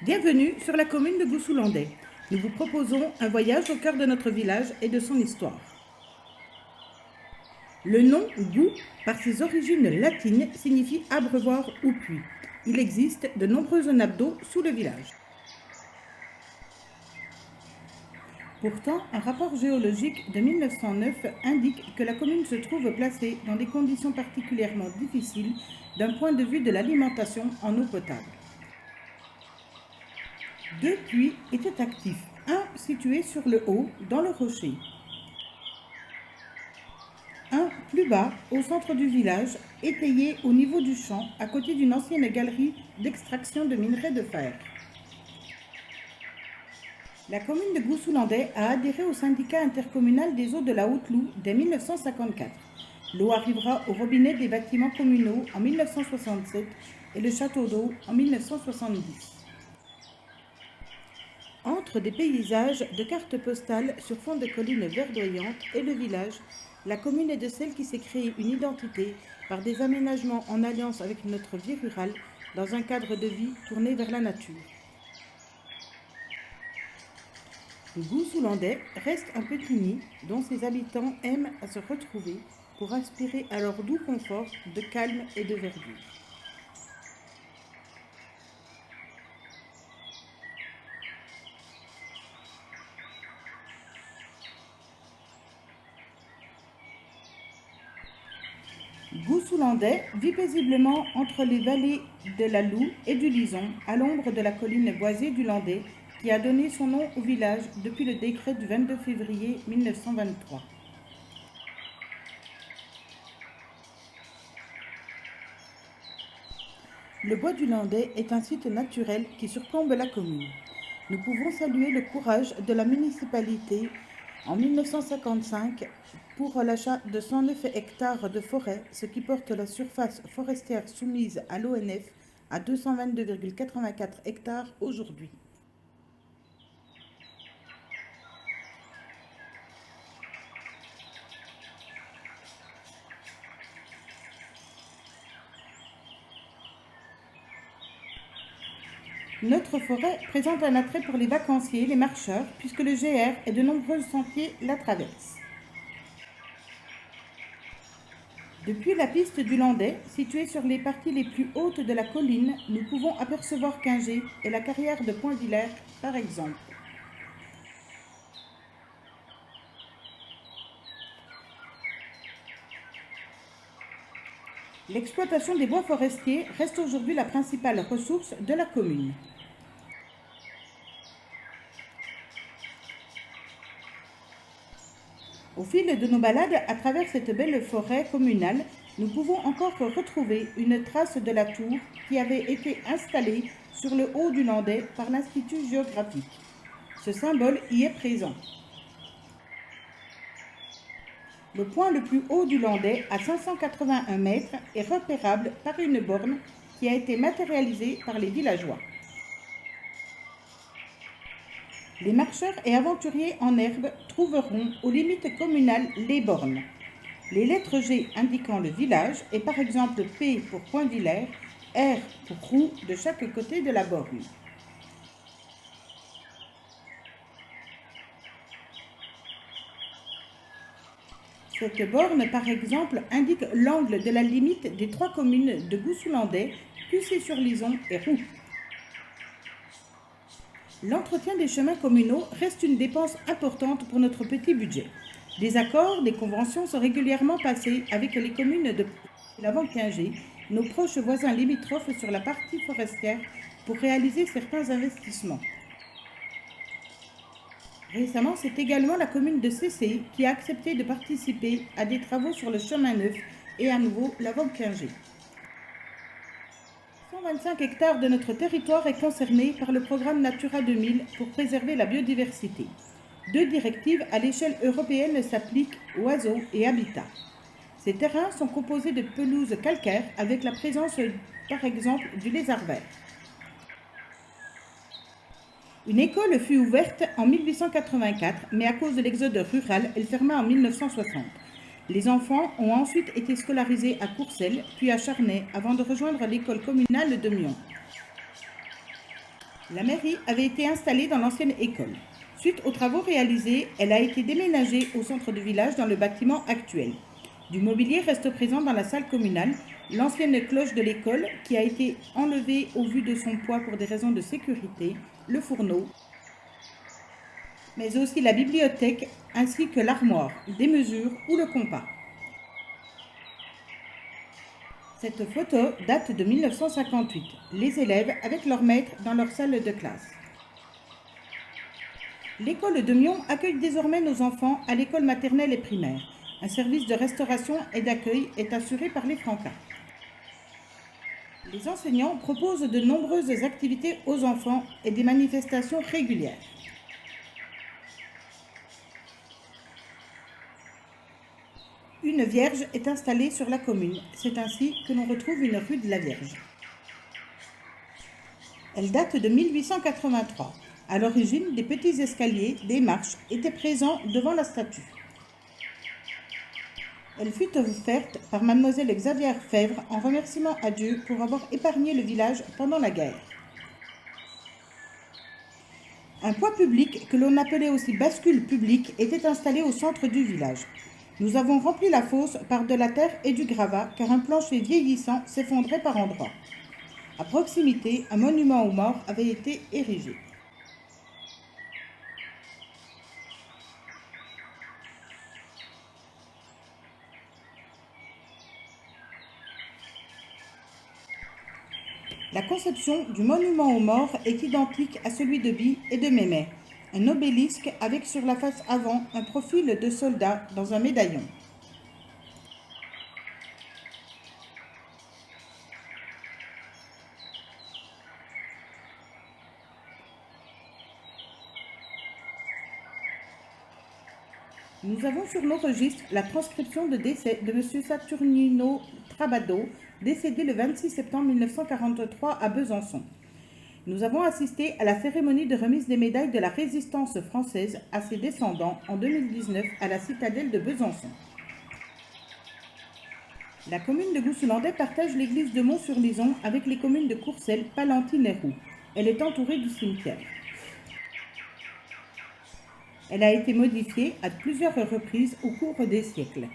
Bienvenue sur la commune de Goussoulendais. Nous vous proposons un voyage au cœur de notre village et de son histoire. Le nom Gou, par ses origines latines, signifie abreuvoir ou puits. Il existe de nombreuses nappes d'eau sous le village. Pourtant, un rapport géologique de 1909 indique que la commune se trouve placée dans des conditions particulièrement difficiles d'un point de vue de l'alimentation en eau potable. Deux puits étaient actifs, un situé sur le haut, dans le rocher, un plus bas, au centre du village, étayé au niveau du champ, à côté d'une ancienne galerie d'extraction de minerais de fer. La commune de Goussoulendais a adhéré au syndicat intercommunal des eaux de la Haute-Loue dès 1954. L'eau arrivera au robinet des bâtiments communaux en 1967 et le château d'eau en 1970. Entre des paysages de cartes postales sur fond de collines verdoyantes et le village, la commune est de celles qui s'est créée une identité par des aménagements en alliance avec notre vie rurale dans un cadre de vie tourné vers la nature. Goussoulendais reste un petit nid dont ses habitants aiment à se retrouver pour aspirer à leur doux confort de calme et de verdure. Goussoulendais vit paisiblement entre les vallées de la Loue et du Lison, à l'ombre de la colline boisée du Landais, qui a donné son nom au village depuis le décret du 22 février 1923. Le bois du Landais est un site naturel qui surplombe la commune. Nous pouvons saluer le courage de la municipalité en 1955 pour l'achat de 109 hectares de forêt, ce qui porte la surface forestière soumise à l'ONF à 222,84 hectares aujourd'hui. Notre forêt présente un attrait pour les vacanciers et les marcheurs, puisque le GR et de nombreux sentiers la traversent. Depuis la piste du Landais, située sur les parties les plus hautes de la colline, nous pouvons apercevoir Quingé et la carrière de Point-Villers, par exemple. L'exploitation des bois forestiers reste aujourd'hui la principale ressource de la commune. Au fil de nos balades à travers cette belle forêt communale, nous pouvons encore retrouver une trace de la tour qui avait été installée sur le haut du Landais par l'Institut géographique. Ce symbole y est présent. Le point le plus haut du Landais, à 581 mètres, est repérable par une borne qui a été matérialisée par les villageois. Les marcheurs et aventuriers en herbe trouveront aux limites communales les bornes. Les lettres G indiquant le village et par exemple P pour Point-Villers, R pour roue de chaque côté de la borne. Cette borne, par exemple, indique l'angle de la limite des trois communes de Goussoulendais, Cussé-sur-Lison et Roux. L'entretien des chemins communaux reste une dépense importante pour notre petit budget. Des accords, des conventions sont régulièrement passés avec les communes de l'Avant-Quingé, nos proches voisins limitrophes sur la partie forestière, pour réaliser certains investissements. Récemment, c'est également la commune de Cessé qui a accepté de participer à des travaux sur le chemin neuf et à nouveau l'Avant-Quingé. 125 hectares de notre territoire est concerné par le programme Natura 2000 pour préserver la biodiversité. 2 directives à l'échelle européenne s'appliquent oiseaux et habitats. Ces terrains sont composés de pelouses calcaires avec la présence, par exemple, du lézard vert. Une école fut ouverte en 1884, mais à cause de l'exode rural, elle ferma en 1960. Les enfants ont ensuite été scolarisés à Courcelles, puis à Charnay, avant de rejoindre l'école communale de Mion. La mairie avait été installée dans l'ancienne école. Suite aux travaux réalisés, elle a été déménagée au centre du village dans le bâtiment actuel. Du mobilier reste présent dans la salle communale, l'ancienne cloche de l'école qui a été enlevée au vu de son poids pour des raisons de sécurité, le fourneau, mais aussi la bibliothèque ainsi que l'armoire, des mesures ou le compas. Cette photo date de 1958, les élèves avec leur maître dans leur salle de classe. L'école de Mion accueille désormais nos enfants à l'école maternelle et primaire. Un service de restauration et d'accueil est assuré par les Francas. Les enseignants proposent de nombreuses activités aux enfants et des manifestations régulières. Une vierge est installée sur la commune. C'est ainsi que l'on retrouve une rue de la Vierge. Elle date de 1883. À l'origine, des petits escaliers, des marches étaient présents devant la statue. Elle fut offerte par mademoiselle Xavière Fèvre en remerciement à Dieu pour avoir épargné le village pendant la guerre. Un poids public, que l'on appelait aussi bascule publique, était installé au centre du village. Nous avons rempli la fosse par de la terre et du gravat, car un plancher vieillissant s'effondrait par endroits. À proximité, un monument aux morts avait été érigé. La conception du monument aux morts est identique à celui de Bie et de Mémé. Un obélisque avec sur la face avant un profil de soldat dans un médaillon. Nous avons sur nos registres la transcription de décès de M. Saturnino Trabado, décédé le 26 septembre 1943 à Besançon. Nous avons assisté à la cérémonie de remise des médailles de la résistance française à ses descendants en 2019 à la citadelle de Besançon. La commune de Gousselandais partage l'église de Mont-sur-Lison avec les communes de Courcelles, Palentine et Roux. Elle est entourée du cimetière. Elle a été modifiée à plusieurs reprises au cours des siècles.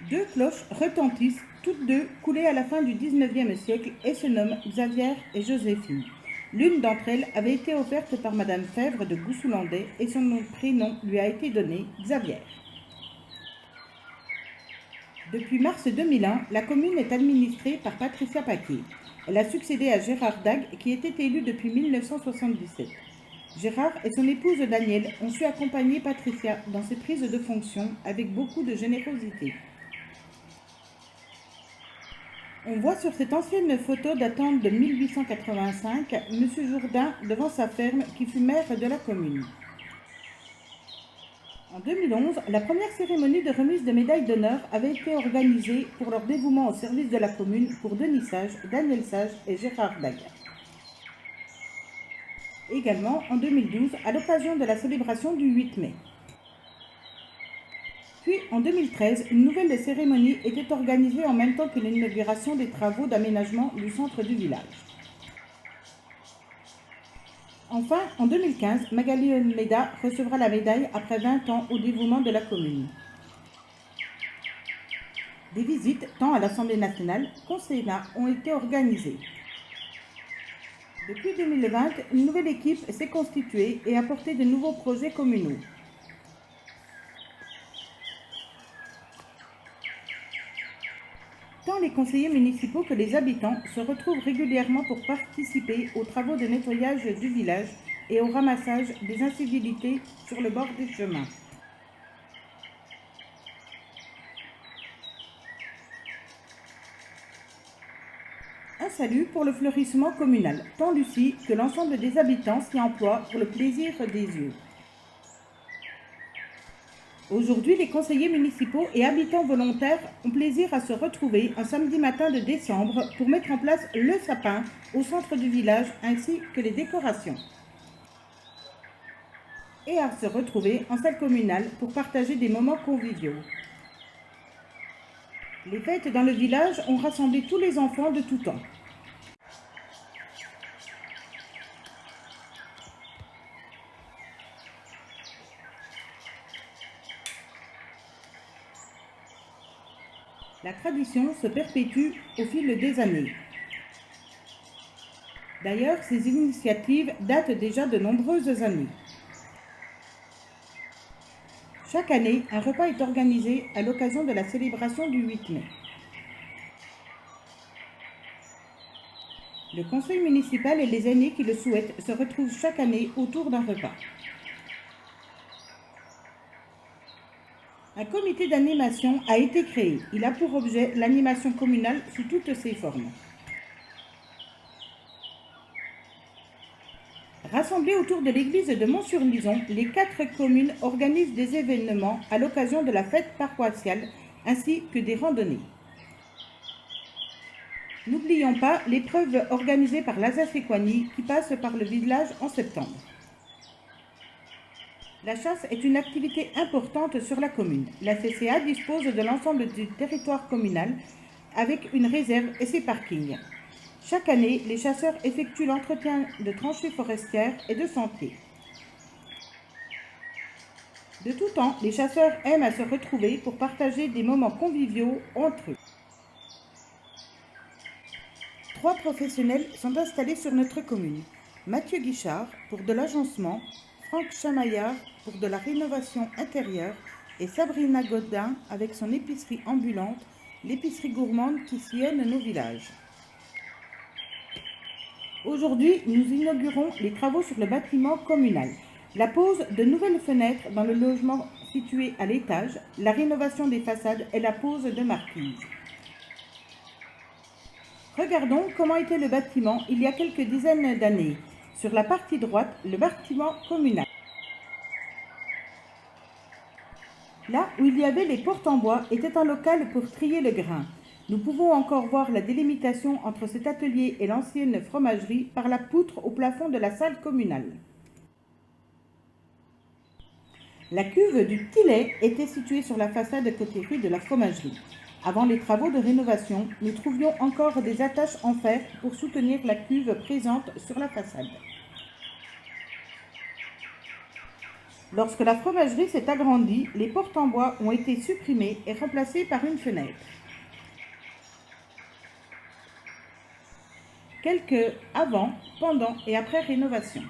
Deux cloches retentissent, toutes deux coulées à la fin du XIXe siècle et se nomment Xavière et Joséphine. L'une d'entre elles avait été offerte par Madame Fèvre de Gousselandais et son prénom lui a été donné, Xavière. Depuis mars 2001, la commune est administrée par Patricia Paquet. Elle a succédé à Gérard Dague qui était élu depuis 1977. Gérard et son épouse Danielle ont su accompagner Patricia dans ses prises de fonction avec beaucoup de générosité. On voit sur cette ancienne photo datant de 1885 M. Jourdain devant sa ferme qui fut maire de la commune. En 2011, la première cérémonie de remise de médailles d'honneur avait été organisée pour leur dévouement au service de la commune pour Denis Sage, Daniel Sage et Gérard Dague. Également en 2012 à l'occasion de la célébration du 8 mai. Puis en 2013, une nouvelle cérémonie était organisée en même temps que l'inauguration des travaux d'aménagement du centre du village. Enfin, en 2015, Magali Almeida recevra la médaille après 20 ans au dévouement de la commune. Des visites, tant à l'Assemblée nationale qu'au Sénat, ont été organisées. Depuis 2020, une nouvelle équipe s'est constituée et a porté de nouveaux projets communaux. Tant les conseillers municipaux que les habitants se retrouvent régulièrement pour participer aux travaux de nettoyage du village et au ramassage des incivilités sur le bord des chemins. Un salut pour le fleurissement communal. Tant Lucie que l'ensemble des habitants s'y emploient pour le plaisir des yeux. Aujourd'hui, les conseillers municipaux et habitants volontaires ont plaisir à se retrouver un samedi matin de décembre pour mettre en place le sapin au centre du village ainsi que les décorations. Et à se retrouver en salle communale pour partager des moments conviviaux. Les fêtes dans le village ont rassemblé tous les enfants de tout temps. La tradition se perpétue au fil des années. D'ailleurs, ces initiatives datent déjà de nombreuses années. Chaque année, un repas est organisé à l'occasion de la célébration du 8 mai. Le conseil municipal et les aînés qui le souhaitent se retrouvent chaque année autour d'un repas. Un comité d'animation a été créé. Il a pour objet l'animation communale sous toutes ses formes. Rassemblés autour de l'église de Mont-sur-Lison, les 4 communes organisent des événements à l'occasion de la fête paroissiale ainsi que des randonnées. N'oublions pas l'épreuve organisée par l'Alsace-Équanie qui passe par le village en septembre. La chasse est une activité importante sur la commune. La CCA dispose de l'ensemble du territoire communal avec une réserve et ses parkings. Chaque année, les chasseurs effectuent l'entretien de tranchées forestières et de sentiers. De tout temps, les chasseurs aiment à se retrouver pour partager des moments conviviaux entre eux. 3 professionnels sont installés sur notre commune. Mathieu Guichard pour de l'agencement, Franck Chamaillard pour de la rénovation intérieure et Sabrina Godin avec son épicerie ambulante, l'épicerie gourmande qui sillonne nos villages. Aujourd'hui, nous inaugurons les travaux sur le bâtiment communal. La pose de nouvelles fenêtres dans le logement situé à l'étage, la rénovation des façades et la pose de marquises. Regardons comment était le bâtiment il y a quelques dizaines d'années. Sur la partie droite, le bâtiment communal. Là où il y avait les portes en bois était un local pour trier le grain. Nous pouvons encore voir la délimitation entre cet atelier et l'ancienne fromagerie par la poutre au plafond de la salle communale. La cuve du Tillet était située sur la façade côté rue de la fromagerie. Avant les travaux de rénovation, nous trouvions encore des attaches en fer pour soutenir la cuve présente sur la façade. Lorsque la fromagerie s'est agrandie, les portes en bois ont été supprimées et remplacées par une fenêtre. Quelques avant, pendant et après rénovation.